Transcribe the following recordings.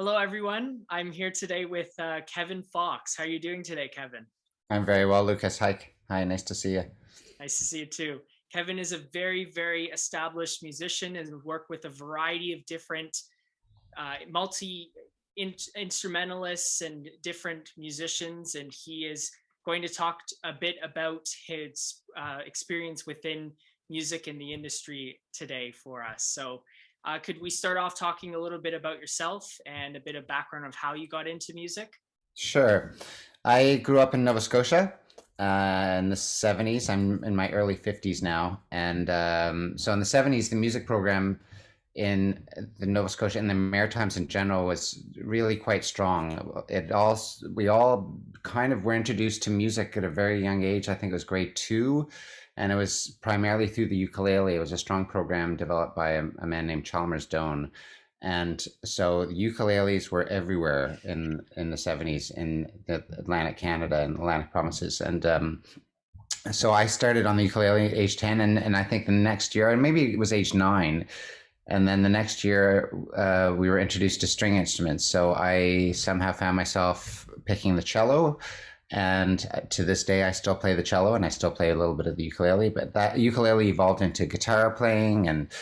Hello, everyone. I'm here today with Kevin Fox. How are you doing today, Kevin? I'm very well, Lucas. Hi, nice to see you. Nice to see you too. Kevin is a very established musician and worked with a variety of different multi-instrumentalists and different musicians. And he is going to talk a bit about his experience within music in the industry today for us. So could we start off talking a little bit about yourself and a bit of background of how you got into music? Sure. I grew up in Nova Scotia in the 70s. I'm in my early 50s now. And so in the 70s, the music program in the Nova Scotia and the Maritimes in general was really quite strong. We all kind of were introduced to music at a very young age. I think it was grade two, and it was primarily through the ukulele. It was a strong program developed by a man named Chalmers Doane. And so the ukuleles were everywhere in the 70s in the Atlantic Canada and Atlantic provinces. And so I started on the ukulele at age 10, and I think the next year, and maybe it was age 9, and then the next year, we were introduced to string instruments. So I somehow found myself picking the cello. And to this day, I still play the cello and I still play a little bit of the ukulele. But that ukulele evolved into guitar playing and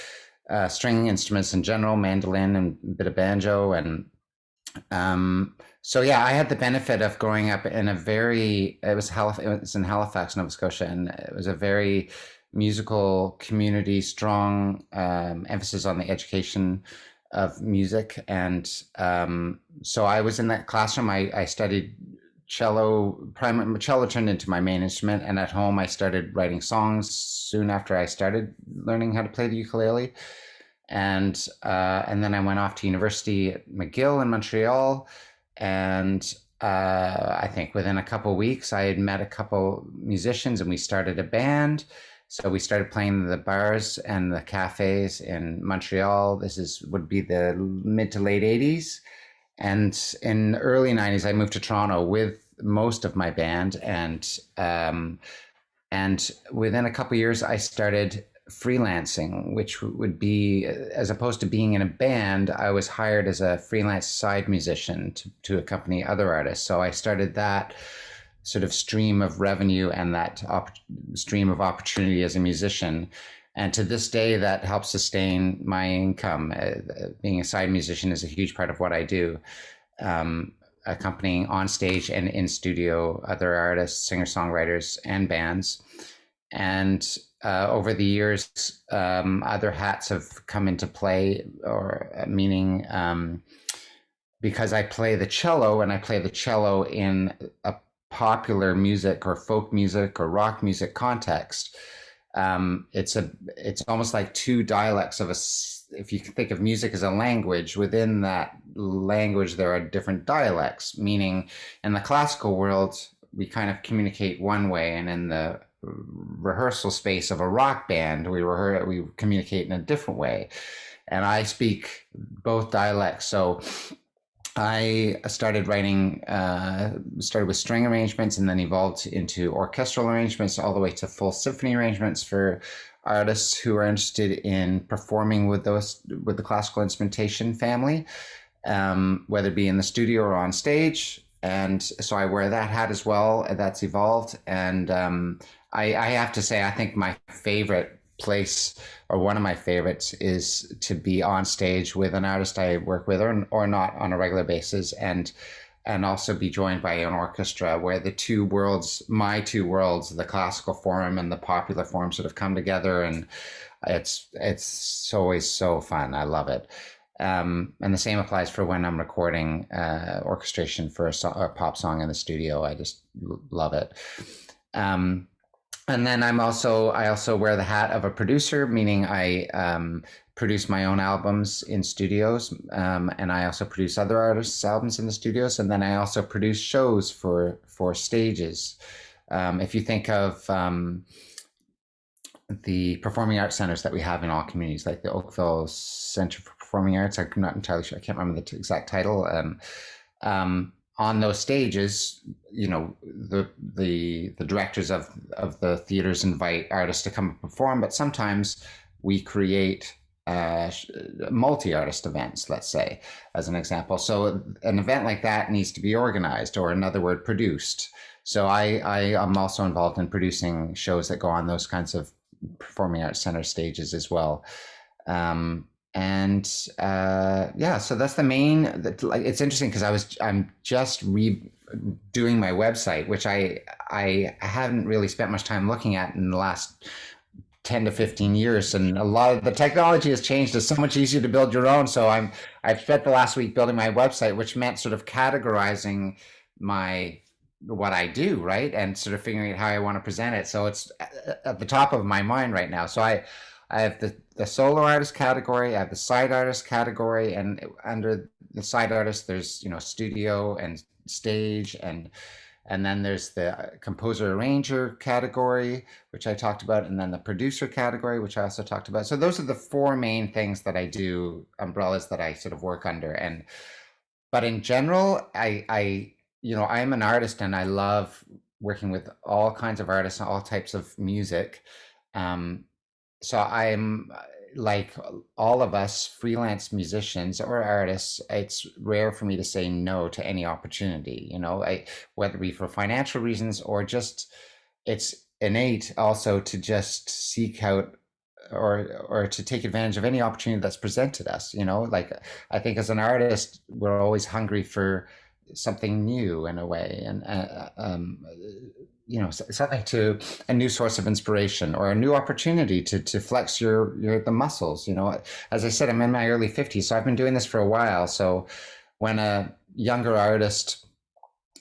string instruments in general, mandolin and a bit of banjo. And so, yeah, I had the benefit of growing up in it was in Halifax, Nova Scotia. And it was a very musical community, strong emphasis on the education of music. And so I was in that classroom. I studied cello. Cello turned into my main instrument, and at home I started writing songs soon after I started learning how to play the ukulele. And then I went off to university at McGill in Montreal, and I think within a couple of weeks I had met a couple musicians and we started a band. So we started playing the bars and the cafes in Montreal. Would be the mid to late 80s. And in the early 90s, I moved to Toronto with most of my band. And within a couple of years, I started freelancing, which would be, as opposed to being in a band, I was hired as a freelance side musician to accompany other artists. So I started that sort of stream of revenue and that stream of opportunity as a musician. And to this day, that helps sustain my income. Being a side musician is a huge part of what I do, accompanying on stage and in studio other artists, singer-songwriters, and bands. And over the years, other hats have come into play, or meaning because I play the cello, and I play the cello in a popular music or folk music or rock music context. It's almost like two dialects if you can think of music as a language, within that language there are different dialects, meaning in the classical world we kind of communicate one way, and in the rehearsal space of a rock band we communicate in a different way. And I speak both dialects. So I started with string arrangements, and then evolved into orchestral arrangements, all the way to full symphony arrangements for artists who are interested in performing with the classical instrumentation family, whether it be in the studio or on stage. And so I wear that hat as well. That's evolved. And I have to say, I think my favorite place, or one of my favorites, is to be on stage with an artist I work with or not on a regular basis, and also be joined by an orchestra, where my two worlds, the classical form and the popular form, sort of come together. And it's always so fun. I love it. And the same applies for when I'm recording orchestration for a pop song in the studio. I just love it. And then I also wear the hat of a producer, meaning I produce my own albums in studios, and I also produce other artists' albums in the studios, and then I also produce shows for stages. If you think of the performing arts centers that we have in all communities, like the Oakville Center for Performing Arts, I'm not entirely sure, I can't remember the exact title. On those stages, the directors of the theaters invite artists to come and perform, but sometimes we create multi-artist events, let's say, as an example. So an event like that needs to be organized, or another word, produced. So I am also involved in producing shows that go on those kinds of performing arts center stages as well. Yeah, so that's the main. Like, it's interesting because I'm just redoing my website, which I haven't really spent much time looking at in the last 10 to 15 years, and a lot of the technology has changed. It's so much easier to build your own. So I've spent the last week building my website, which meant sort of categorizing what I do, right, and sort of figuring out how I want to present it. So it's at the top of my mind right now. So I have the solo artist category, I have the side artist category, and under the side artist, there's, you know, studio and stage, and then there's the composer arranger category, which I talked about, and then the producer category, which I also talked about. So those are the four main things that I do, umbrellas that I sort of work under. But in general, you know, I'm an artist and I love working with all kinds of artists and all types of music. So I'm, like all of us freelance musicians or artists, it's rare for me to say no to any opportunity, you know, whether it be for financial reasons or just it's innate also to just seek out or to take advantage of any opportunity that's presented us, you know. Like, I think as an artist, we're always hungry for something new in a way, and you know, something to a new source of inspiration or a new opportunity to flex your the muscles, you know. As I said, I'm in my early 50s, so I've been doing this for a while. So when a younger artist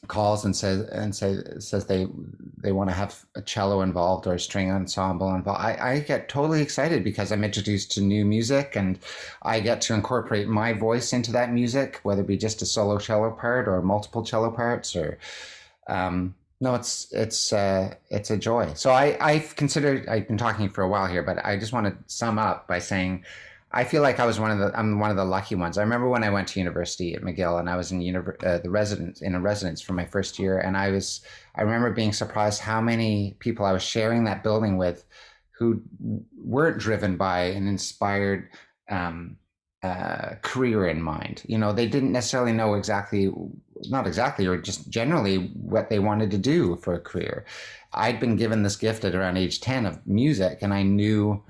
calls and says they want to have a cello involved or a string ensemble involved, I get totally excited because I'm introduced to new music and I get to incorporate my voice into that music, whether it be just a solo cello part or multiple cello parts, or no, it's a joy. So I've been talking for a while here, but I just want to sum up by saying I feel like I'm one of the lucky ones. I remember when I went to university at McGill and I was in a residence for my first year, and I remember being surprised how many people I was sharing that building with who weren't driven by an inspired career in mind. You know, they didn't necessarily know not exactly, or just generally what they wanted to do for a career. I'd been given this gift at around age 10 of music, and I knew,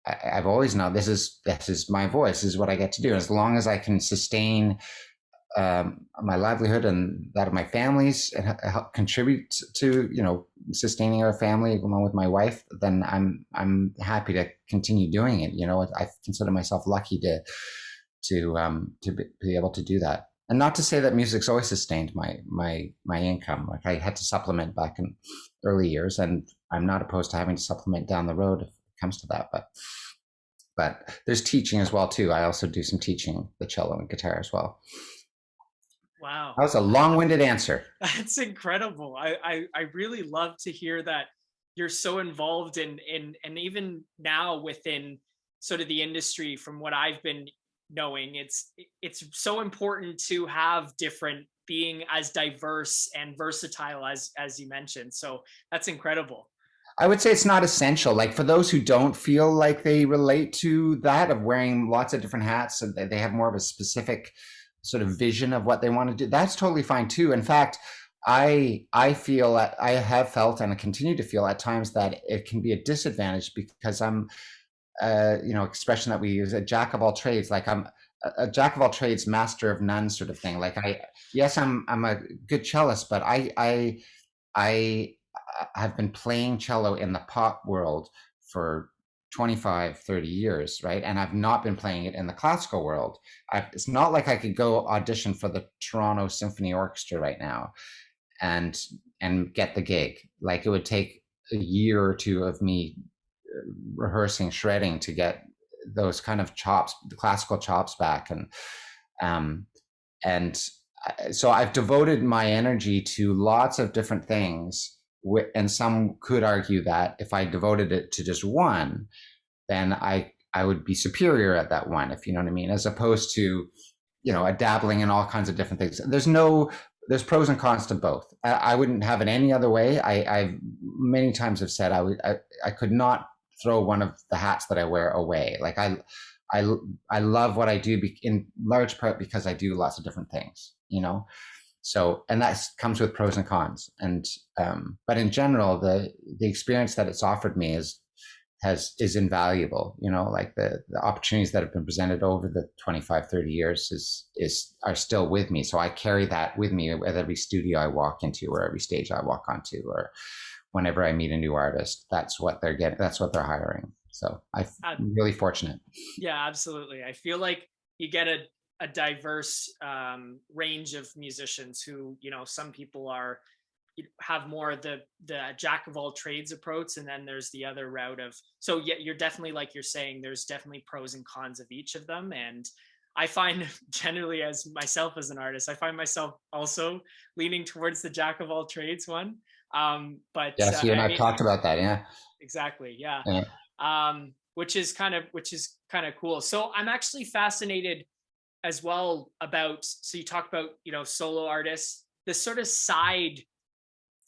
I've always known this is my voice, this is what I get to do. As long as I can sustain my livelihood and that of my families and help contribute to, you know, sustaining our family along with my wife, then I'm happy to continue doing it. You know, I consider myself lucky to be able to do that. And not to say that music's always sustained my income. Like, I had to supplement back in early years, and I'm not opposed to having to supplement down the road if it comes to that. But there's teaching as well too. I also do some teaching, the cello and guitar as well. Wow. That was a long-winded answer. That's incredible. I really love to hear that you're so involved in and even now within sort of the industry. From what I've been knowing, it's so important to have being as diverse and versatile as you mentioned. So that's incredible. I would say it's not essential. Like, for those who don't feel like they relate to that, of wearing lots of different hats, and they have more of a specific sort of vision of what they want to do, that's totally fine too. In fact, I feel that I have felt and I continue to feel at times that it can be a disadvantage because I'm, you know, expression that we use, a jack of all trades. Like, I'm a jack of all trades, master of none sort of thing. Like, I'm a good cellist, but I have been playing cello in the pop world for 25, 30 years, right? And I've not been playing it in the classical world. It's not like I could go audition for the Toronto Symphony Orchestra right now and get the gig. Like, it would take a year or two of me rehearsing, shredding to get those kind of chops, the classical chops back. And so I've devoted my energy to lots of different things. And some could argue that if I devoted it to just one, then I would be superior at that one, if you know what I mean, as opposed to, you know, dabbling in all kinds of different things. There's pros and cons to both. I wouldn't have it any other way. I many times have said I could not throw one of the hats that I wear away. Like, I I love what I do in large part because I do lots of different things, you know. So, and that comes with pros and cons. And but in general, the experience that it's offered me is invaluable. You know, like the opportunities that have been presented over the 25, 30 years are still with me. So I carry that with me at every studio I walk into, or every stage I walk onto, or whenever I meet a new artist. That's what they're getting. That's what they're hiring. So I'm really fortunate. Yeah, absolutely. I feel like you get a diverse range of musicians who, you know, some people have more of the jack of all trades approach, and then there's the other route of, so yeah, you're definitely, like you're saying, there's definitely pros and cons of each of them. And I find generally, as myself as an artist, I find myself also leaning towards the jack of all trades one. But Yes, you and I've talked about that. Yeah. exactly, yeah. Yeah. Which is kind of cool. So I'm actually fascinated as well about, so you talk about, you know, solo artists, this sort of side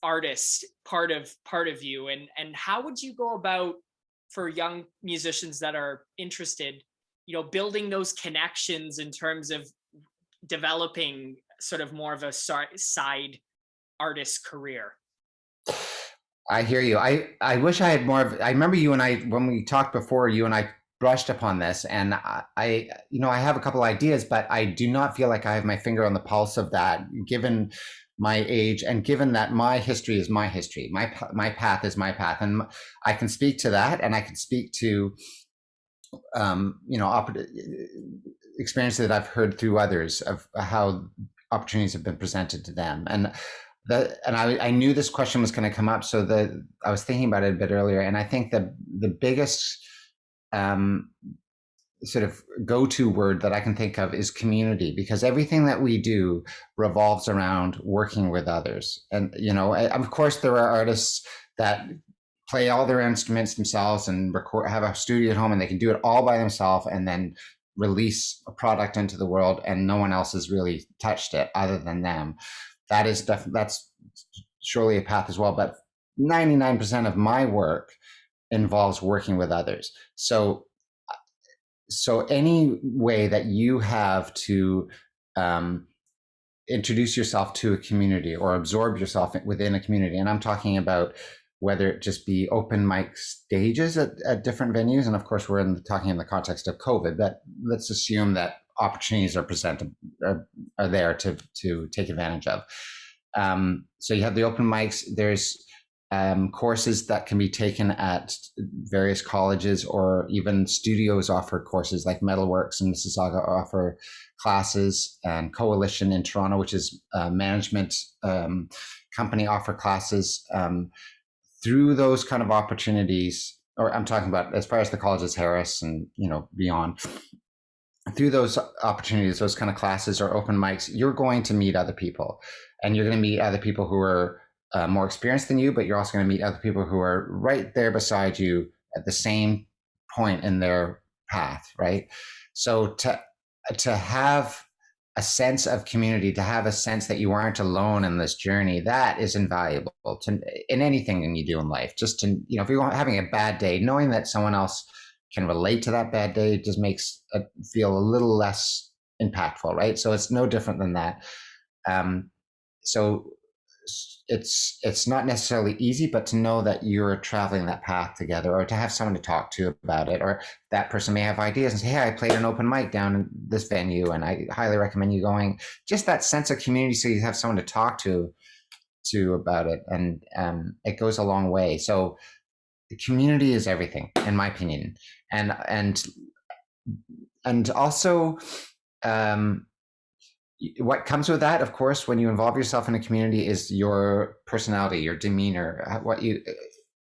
artist part of you, and how would you go about, for young musicians that are interested, you know, building those connections in terms of developing sort of more of a side artist career? I hear you. I wish I had more of, I remember you and I, when we talked before, you and I brushed upon this, and you know, I have a couple ideas, but I do not feel like I have my finger on the pulse of that, given my age, and given that my history is my history, my path is my path, and I can speak to that, and I can speak to, you know, experiences that I've heard through others of how opportunities have been presented to them, and I knew this question was going to come up, so I was thinking about it a bit earlier, and I think that the biggest sort of go-to word that I can think of is community, because everything that we do revolves around working with others. And, you know, of course, there are artists that play all their instruments themselves and have a studio at home, and they can do it all by themselves and then release a product into the world, and no one else has really touched it other than them. That's surely a path as well, but 99% of my work involves working with others. So any way that you have to introduce yourself to a community or absorb yourself within a community, and I'm talking about whether it just be open mic stages at different venues, and of course we're talking in the context of COVID, but let's assume that opportunities are presented, are there to take advantage of. So you have the open mics. There's courses that can be taken at various colleges, or even studios offer courses, like Metalworks in Mississauga offer classes, and Coalition in Toronto, which is a management company, offer classes. Through those kind of opportunities, or I'm talking about as far as the colleges, Harris and, you know, beyond, through those opportunities, those kind of classes or open mics, you're going to meet other people, and you're going to meet other people who are more experienced than you, but you're also going to meet other people who are right there beside you at the same point in their path, right? So to have a sense of community, to have a sense that you aren't alone in this journey, that is invaluable in anything that you do in life. Just to, you know, if you're having a bad day, knowing that someone else can relate to that bad day just makes it feel a little less impactful, right? So it's no different than that. So it's not necessarily easy, but to know that you're traveling that path together, or to have someone to talk to about it, or that person may have ideas and say, hey, I played an open mic down in this venue and I highly recommend you going. Just that sense of community, so you have someone to talk to about it, and it goes a long way. So the community is everything, in my opinion, and also what comes with that, of course, when you involve yourself in a community, is your personality, your demeanor, what you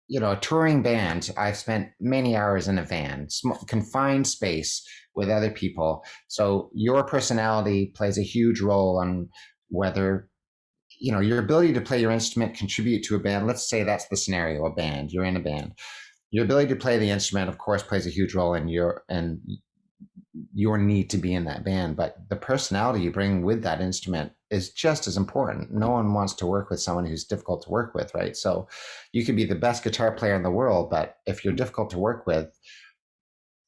know, a touring band. I've spent many hours in a van, confined space with other people. So your personality plays a huge role on whether, you know, your ability to play your instrument contribute to a band. Let's say that's the scenario, a band, you're in a band. Your ability to play the instrument, of course, plays a huge role in your need to be in that band, but the personality you bring with that instrument is just as important. No one wants to work with someone who's difficult to work with, right? So you could be the best guitar player in the world, but if you're difficult to work with,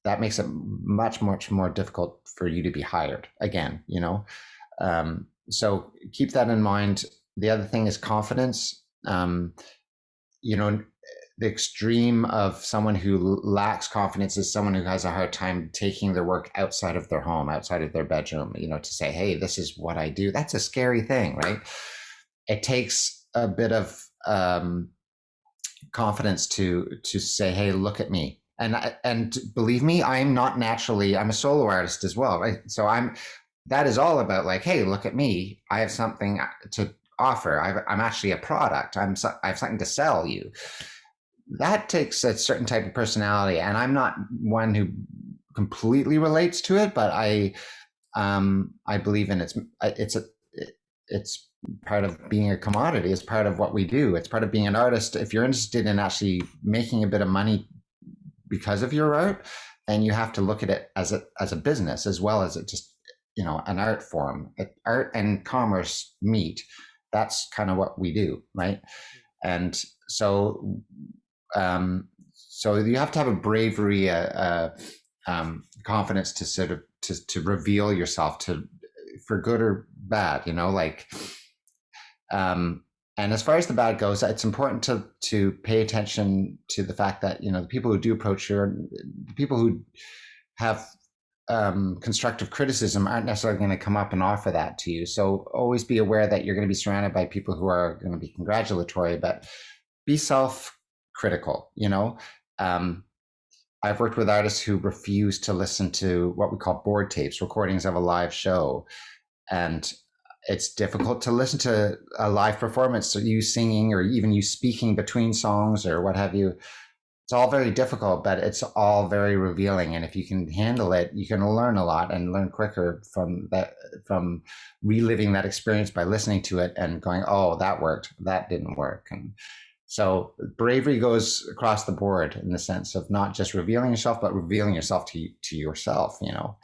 that makes it much, much more difficult for you to be hired again, you know? So keep that in mind. The other thing is confidence. You know, the extreme of someone who lacks confidence is someone who has a hard time taking their work outside of their home, outside of their bedroom, you know, to say, hey, this is what I do. That's a scary thing, right? It takes a bit of confidence to say, hey, look at me. And believe me, I'm a solo artist as well, right? So that is all about like, hey, look at me. I have something to offer. I'm actually a product. I have something to sell you. That takes a certain type of personality, and I'm not one who completely relates to it, but I believe in it's part of being a commodity. It's part of what we do. It's part of being an artist. If you're interested in actually making a bit of money because of your art, then you have to look at it as a business as well as it just, you know, an art form. Art and commerce meet. That's kind of what we do, right? And so you have to have a bravery, confidence to sort of to reveal yourself, for good or bad, you know, like. And as far as the bad goes, it's important to pay attention to the fact that, you know, the people who do approach you, the people who have constructive criticism aren't necessarily going to come up and offer that to you. So always be aware that you're going to be surrounded by people who are going to be congratulatory, but be self-critical, you know. I've worked with artists who refuse to listen to what we call board tapes, recordings of a live show. And it's difficult to listen to a live performance, so you singing or even you speaking between songs or what have you. It's all very difficult, but it's all very revealing. And if you can handle it, you can learn a lot and learn quicker from reliving that experience by listening to it and going, oh, that worked, that didn't work. And so bravery goes across the board in the sense of not just revealing yourself, but revealing yourself to yourself, you know,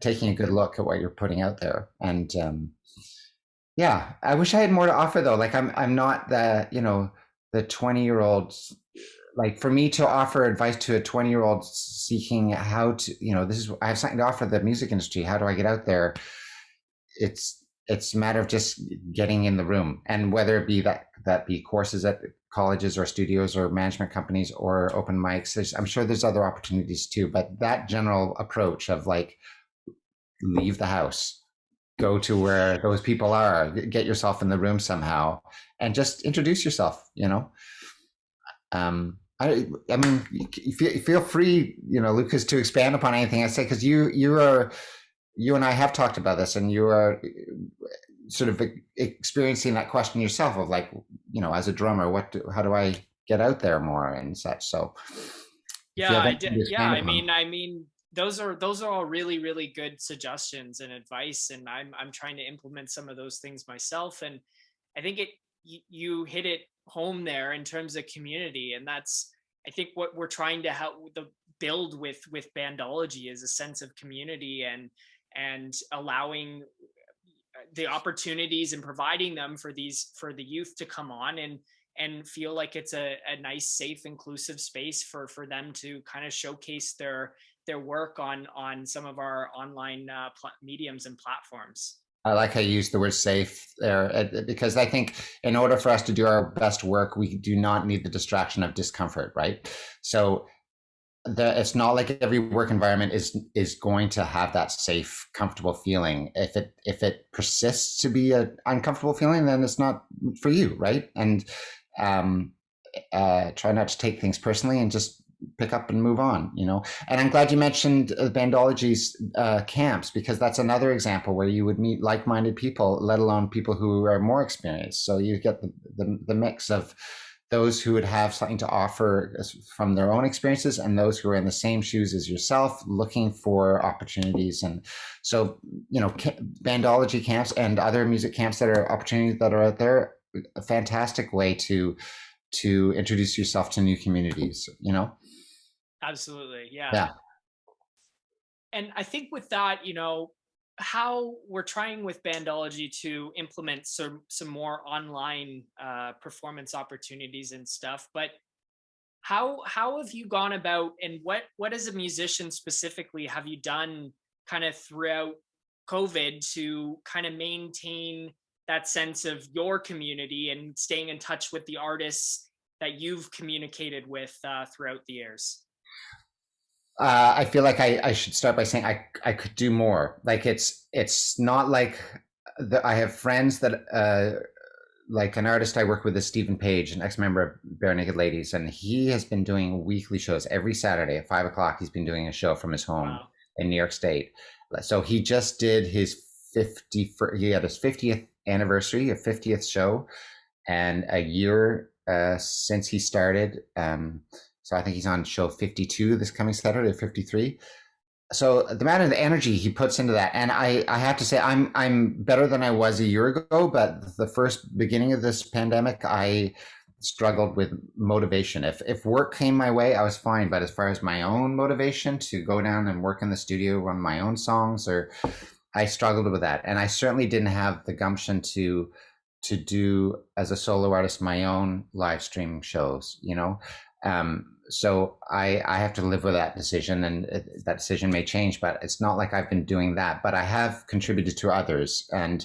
taking a good look at what you're putting out there. And yeah, I wish I had more to offer though. Like I'm not the, you know, the 20-year-old. Like for me to offer advice to a 20-year-old seeking how to, you know, I have something to offer the music industry. How do I get out there? It's a matter of just getting in the room, and whether it be that be courses at colleges or studios or management companies or open mics. I'm sure there's other opportunities too, but that general approach of like, leave the house, go to where those people are, get yourself in the room somehow, and just introduce yourself, you know. I mean, feel free, you know, Lucas, to expand upon anything I say, because you and I have talked about this, and you are sort of experiencing that question yourself of like, you know, as a drummer, how do I get out there more and such. So yeah, I did. Yeah, I mean, those are all really, really good suggestions and advice, and I'm trying to implement some of those things myself. And I think you hit it home there in terms of community, and that's, I think, what we're trying to build with Bandology is a sense of community and allowing the opportunities and providing them for the youth to come on and feel like it's a nice, safe, inclusive space for them to kind of showcase their work on some of our online mediums and platforms. I like how you use the word safe there, because I think in order for us to do our best work, we do not need the distraction of discomfort, right? So it's not like every work environment is going to have that safe, comfortable feeling. If it persists to be an uncomfortable feeling, then it's not for you, right? And try not to take things personally and just pick up and move on, you know. And I'm glad you mentioned Bandology's camps, because that's another example where you would meet like-minded people, let alone people who are more experienced. So you get the mix of those who would have something to offer from their own experiences, and those who are in the same shoes as yourself, looking for opportunities. And so, you know, Bandology camps and other music camps that are opportunities that are out there, a fantastic way to introduce yourself to new communities, you know? Absolutely. Yeah. Yeah. And I think with that, you know, how we're trying with Bandology to implement some more online performance opportunities and stuff, but how have you gone about, and what as a musician specifically have you done kind of throughout COVID to kind of maintain that sense of your community and staying in touch with the artists that you've communicated with throughout the years? I feel like I should start by saying I could do more. Like it's not like I have friends that like an artist I work with is Stephen Page, an ex-member of Bare Naked Ladies, and he has been doing weekly shows every Saturday at 5 o'clock. He's been doing a show from his home Wow. in New York State. So he just did his he had his 50th anniversary, a 50th show, and a year since he started. So I think he's on show 52 this coming Saturday, 53. So the amount of energy he puts into that, and I have to say I'm better than I was a year ago, but the first beginning of this pandemic, I struggled with motivation. If work came my way, I was fine, but as far as my own motivation to go down and work in the studio on my own songs, or I struggled with that, and I certainly didn't have the gumption to do as a solo artist my own live stream shows, you know. So I have to live with that decision, and that decision may change, but it's not like I've been doing that, but I have contributed to others. And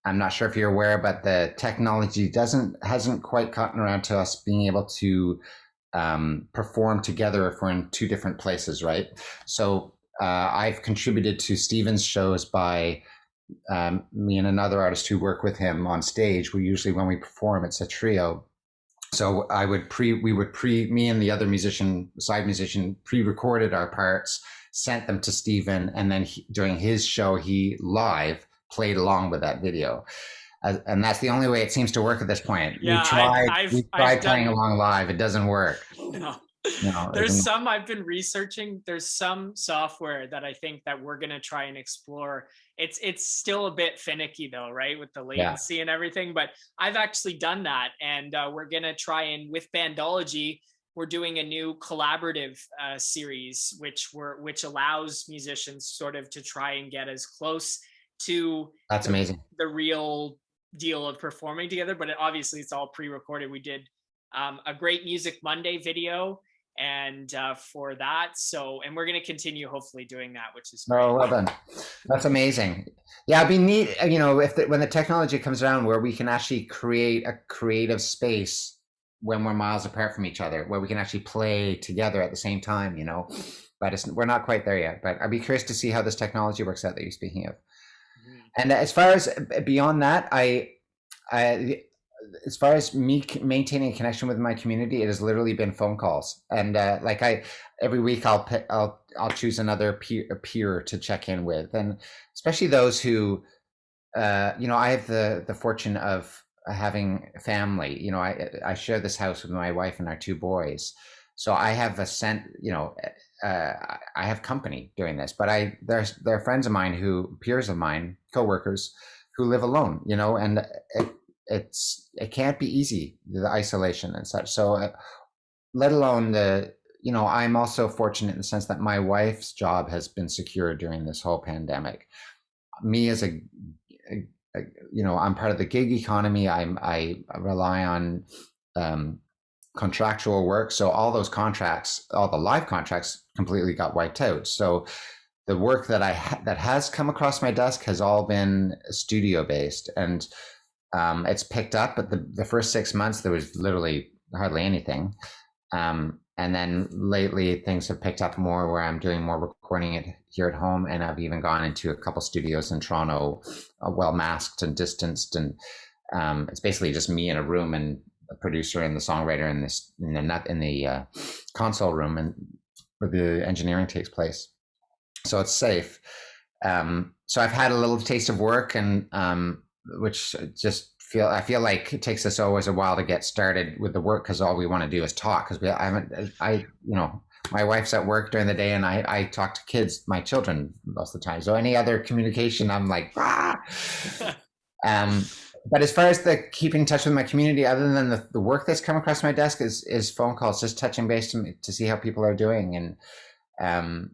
I'm not sure if you're aware, but the technology hasn't quite gotten around to us being able to perform together if we're in two different places, right? So I've contributed to Steven's shows by me and another artist who work with him on stage. When we perform, it's a trio. So me and the other side musician, pre-recorded our parts, sent them to Stephen, and then during his show, he live played along with that video. And that's the only way it seems to work at this point. Yeah, we tried playing along live. It doesn't work. No. No, There's some I've been researching. There's some software that I think that we're going to try and explore. It's still a bit finicky though, right? With the latency and everything, but I've actually done that. And we're going to try, and with Bandology, we're doing a new collaborative series, which allows musicians sort of to try and get as close to that's amazing, the real deal of performing together. But obviously it's all pre-recorded. We did a great Music Monday video and for that, and we're going to continue hopefully doing that, which is great. Oh, well done. That's amazing. Yeah, it'd be neat, you know, when the technology comes around where we can actually create a creative space when we're miles apart from each other, where we can actually play together at the same time, you know. But we're not quite there yet. But I'd be curious to see how this technology works out that you're speaking of. Mm-hmm. And as far as beyond that, as far as me maintaining a connection with my community, it has literally been phone calls. And every week I'll choose another peer to check in with, and especially those who, you know, I have the fortune of having family. You know, I share this house with my wife and our two boys, so I have I have company doing this. But there are friends of mine peers of mine, coworkers who live alone. You know, and it can't be easy, the isolation and such. So let alone I'm also fortunate in the sense that my wife's job has been secure during this whole pandemic. Me as I'm part of the gig economy. I rely on contractual work. So all those contracts, all the live contracts completely got wiped out. So the work that that has come across my desk has all been studio based, and it's picked up, but the first 6 months there was literally hardly anything. And then lately things have picked up more, where I'm doing more recording here at home, and I've even gone into a couple studios in Toronto, well masked and distanced, and it's basically just me in a room and a producer and the songwriter in the console room, and where the engineering takes place. So it's safe. So I've had a little taste of work, and which I feel like it takes us always a while to get started with the work, because all we want to do is talk. Because my wife's at work during the day, and I talk to my children most of the time. So any other communication, I'm like, ah. But as far as the keeping in touch with my community, other than the work that's come across my desk, is phone calls, just touching base to see how people are doing. And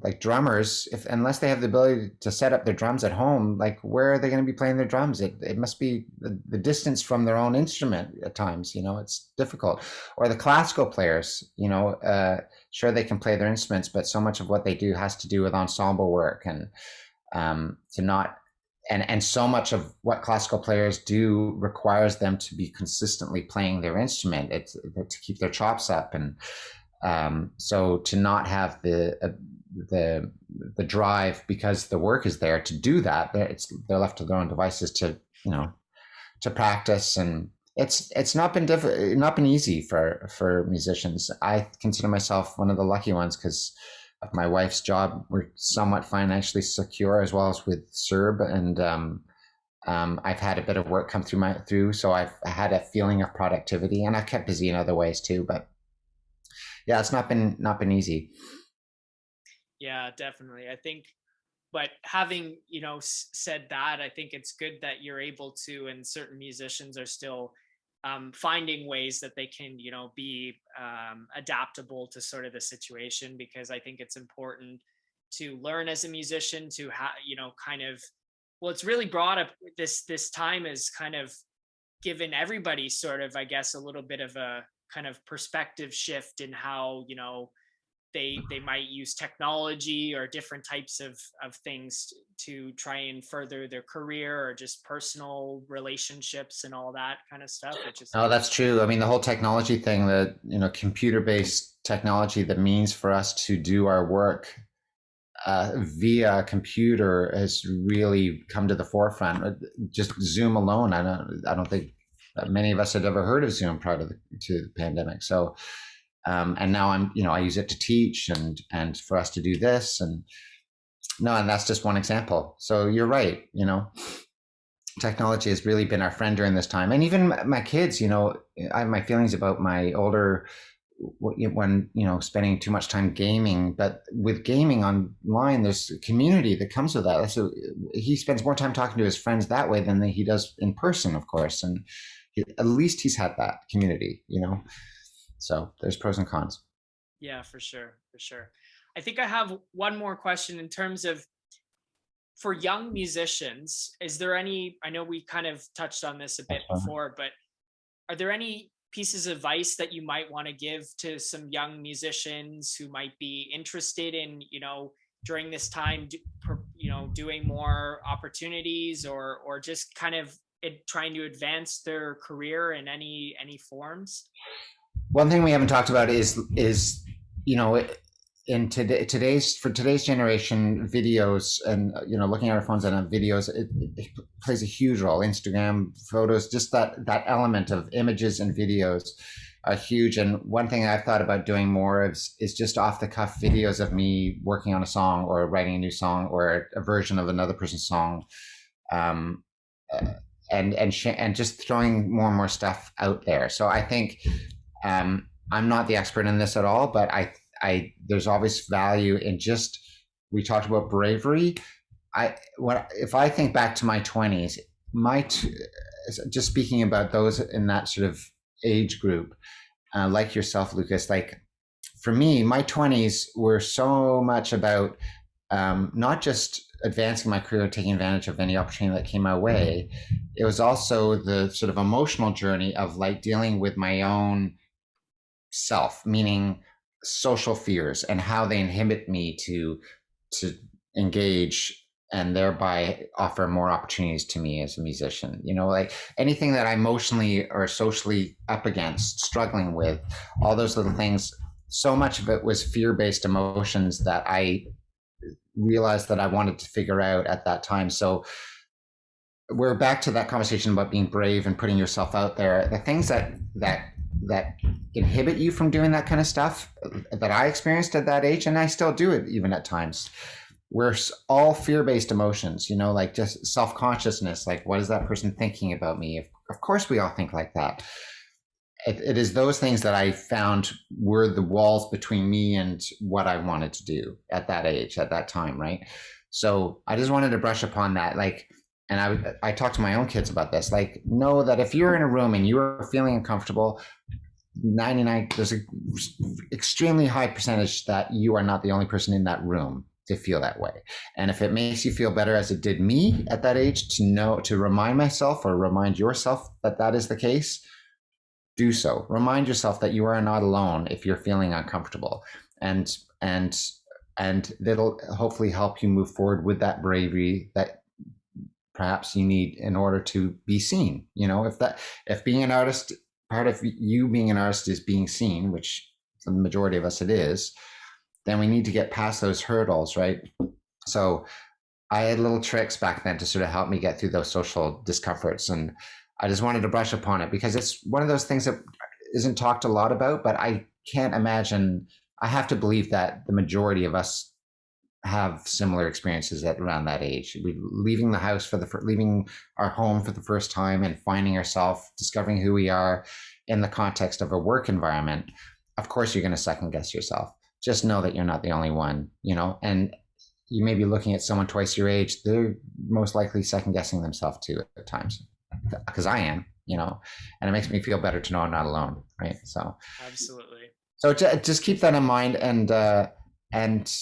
like drummers, unless they have the ability to set up their drums at home, like where are they going to be playing their drums? It must be the distance from their own instrument at times, it's difficult. Or the classical players, sure, they can play their instruments, but so much of what they do has to do with ensemble work, and to not, and so much of what classical players do requires them to be consistently playing their instrument. It's to keep their chops up, and so to not have the drive, because the work is there to do that, they're left to their own devices to to practice, and it's not been easy for musicians. I consider myself one of the lucky ones because of my wife's job. We're somewhat financially secure, as well as with CERB, and I've had a bit of work come through, so I've had a feeling of productivity, and I've kept busy in other ways too. But yeah, it's not been easy. Yeah, definitely. I think, but having, said that, I think it's good that you're able to, and certain musicians are still finding ways that they can, be adaptable to sort of the situation, because I think it's important to learn as a musician to kind of, well, it's really brought up this time has kind of given everybody sort of, I guess, a little bit of a kind of perspective shift in how, they might use technology or different types of things to try and further their career, or just personal relationships and all that kind of stuff, which is— Oh, that's true. I mean, the whole technology thing, that computer-based technology, that means for us to do our work via a computer, has really come to the forefront. Just Zoom alone, I don't think that many of us had ever heard of Zoom prior to the pandemic. So and now I use it to teach, and for us to do this, and that's just one example. So you're right, technology has really been our friend during this time. And even my kids, I have my feelings about my older, when spending too much time gaming, but with gaming online, there's a community that comes with that. So he spends more time talking to his friends that way than he does in person, of course, and at least he's had that community, so there's pros and cons. Yeah, for sure. I think I have one more question in terms of, for young musicians, is there any, I know we kind of touched on this a bit before, but are there any pieces of advice that you might want to give to some young musicians who might be interested in, during this time, doing more opportunities, or just kind of trying to advance their career in any forms? One thing we haven't talked about is in today's generation, videos, and looking at our phones and videos, it plays a huge role. Instagram, photos, just that element of images and videos are huge. And one thing I've thought about doing more is just off the cuff videos of me working on a song, or writing a new song, or a version of another person's song, and just throwing more and more stuff out there. So I think I'm not the expert in this at all, but there's always value in just, we talked about bravery. If I think back to my 20s, just speaking about those in that sort of age group, like yourself, Lucas, like for me, my 20s were so much about not just advancing my career, taking advantage of any opportunity that came my way. It was also the sort of emotional journey of like dealing with my own self, meaning social fears, and how they inhibit me to engage, and thereby offer more opportunities to me as a musician. Like anything that I emotionally or socially up against, struggling with, all those little things, so much of it was fear-based emotions that I realized that I wanted to figure out at that time. So we're back to that conversation about being brave and putting yourself out there. The things that inhibit you from doing that kind of stuff that I experienced at that age, and I still do it even at times, we're all fear-based emotions, like just self-consciousness, like what is that person thinking about me? Of course we all think like that. It is those things that I found were the walls between me and what I wanted to do at that age, at that time, right? So I just wanted to brush upon that, and I talk to my own kids about this, like, know that if you're in a room and you're feeling uncomfortable, there's an extremely high percentage that you are not the only person in that room to feel that way. And if it makes you feel better, as it did me at that age, to remind myself or remind yourself that that is the case, do so. Remind yourself that you are not alone if you're feeling uncomfortable, and that'll hopefully help you move forward with that bravery that perhaps you need in order to be seen. If being an artist, part of you being an artist is being seen, which for the majority of us it is, then we need to get past those hurdles, right? So I had little tricks back then to sort of help me get through those social discomforts, and I just wanted to brush upon it because it's one of those things that isn't talked a lot about, but I can't imagine, I have to believe that the majority of us have similar experiences at around that age. We leaving the house leaving our home for the first time and finding ourselves, discovering who we are in the context of a work environment. Of course, you're going to second guess yourself. Just know that you're not the only one, and you may be looking at someone twice your age. They're most likely second guessing themselves too at times, because I am, and it makes me feel better to know I'm not alone. Right. So absolutely. So just keep that in mind, and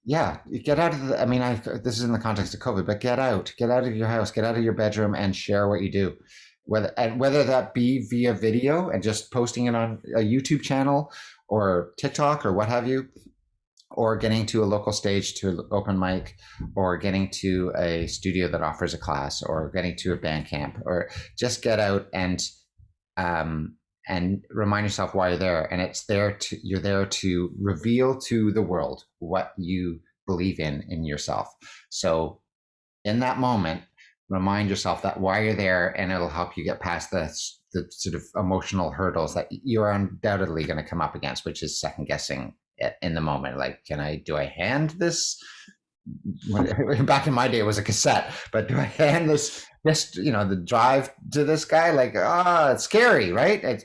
yeah, get out of this is in the context of COVID, but get out of your house, get out of your bedroom and share what you do. Whether that be via video and just posting it on a YouTube channel or TikTok or what have you, or getting to a local stage to an open mic, or getting to a studio that offers a class, or getting to a band camp, or just get out and remind yourself why you're there. And you're there to reveal to the world what you believe in yourself. So in that moment, remind yourself that why you're there, and it'll help you get past the sort of emotional hurdles that you're undoubtedly going to come up against, which is second guessing in the moment. Like, do I hand this? Back in my day, it was a cassette, but do I hand this, the drive to this guy? Like, it's scary, right?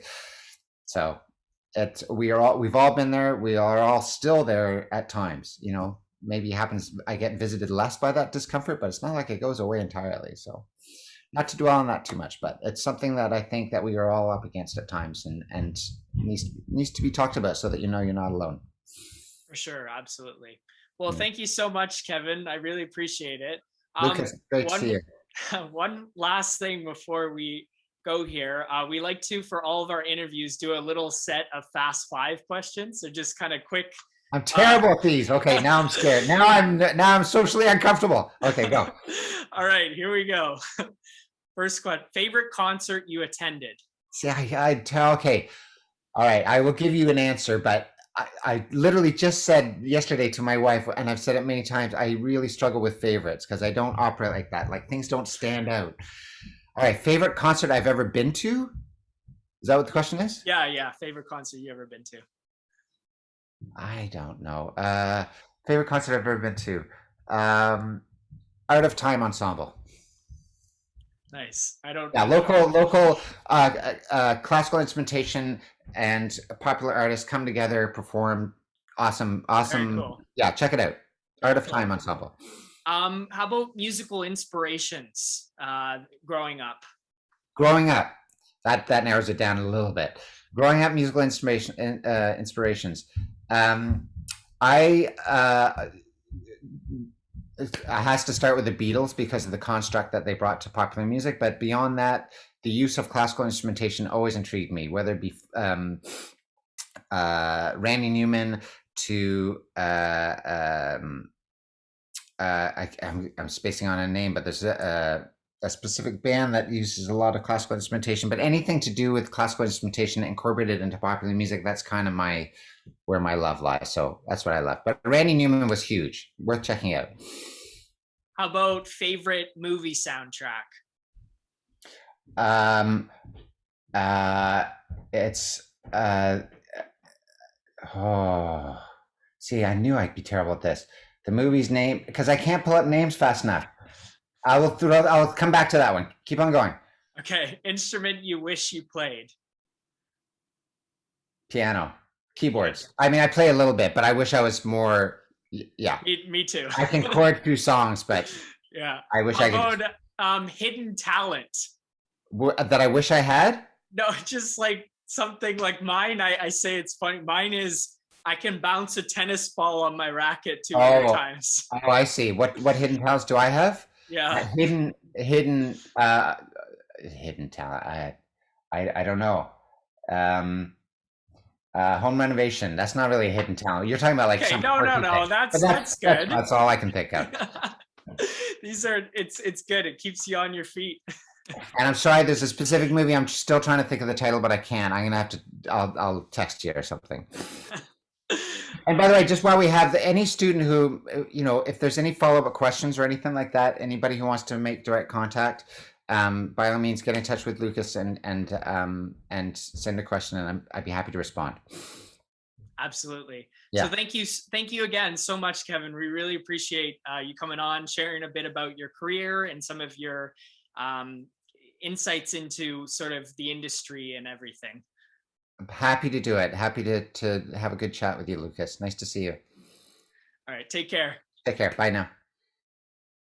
We've all been there. We are all still there at times, maybe it happens. I get visited less by that discomfort, but it's not like it goes away entirely. So not to dwell on that too much, but it's something that I think that we are all up against at times, and needs to be talked about so that you're not alone. For sure. Absolutely. Well, thank you so much, Kevin. I really appreciate it. Lucas, great to see you. One last thing before we go here. We like to, for all of our interviews, do a little set of fast 5 questions. So just kind of quick. I'm terrible at these. Okay, now I'm scared. Now I'm socially uncomfortable. Okay, go. All right, here we go. First question: favorite concert you attended? See, okay. All right, I will give you an answer, but I literally just said yesterday to my wife, and I've said it many times, I really struggle with favorites because I don't operate like that. Like, things don't stand out. All right, favorite concert I've ever been to? Is that what the question is? Yeah. Favorite concert you ever been to? I don't know. Favorite concert I've ever been to? Art of Time Ensemble. Nice. Local classical instrumentation and popular artists come together, perform. Awesome. Cool. Yeah, check it out. Art of Time Ensemble. How about musical inspirations growing up? That narrows it down a little bit. Growing up, musical inspirations. It has to start with the Beatles because of the construct that they brought to popular music. But beyond that, the use of classical instrumentation always intrigued me, whether it be Randy Newman to I'm spacing on a name, but there's a specific band that uses a lot of classical instrumentation. But anything to do with classical instrumentation incorporated into popular music, that's kind of where my love lies. So that's what I love. But Randy Newman was huge, worth checking out. How about favorite movie soundtrack? See, I knew I'd be terrible at this. The movie's name, because I can't pull up names fast enough. I'll come back to that one. Keep on going. Okay. Instrument you wish you played? Piano. Keyboards. I mean, I play a little bit, but I wish I was more. Yeah. Me too. I can chord through songs, but yeah. I wish I could. Hidden talent. That I wish I had? No, just like something like mine. I say it's funny. Mine is I can bounce a tennis ball on my racket 200 times. Oh, I see. What hidden talents do I have? Yeah. Hidden talent. I don't know. Um, home renovation. That's not really a hidden talent. You're talking about like Okay, some no, quirky thing. that's good. That's all I can think of. These are it's good. It keeps you on your feet. And I'm sorry, there's a specific movie. I'm still trying to think of the title, but I can't. I'm gonna have to. I'll text you or something. And by the way, just while we have any student who, if there's any follow-up questions or anything like that, anybody who wants to make direct contact, by all means, get in touch with Lucas and send a question, and I'd be happy to respond. Absolutely. Yeah. So thank you again so much, Kevin. We really appreciate you coming on, sharing a bit about your career and some of your insights into sort of the industry and everything. I'm happy to do it. Happy to have a good chat with you, Lucas. Nice to see you. All right, take care. Take care. Bye now.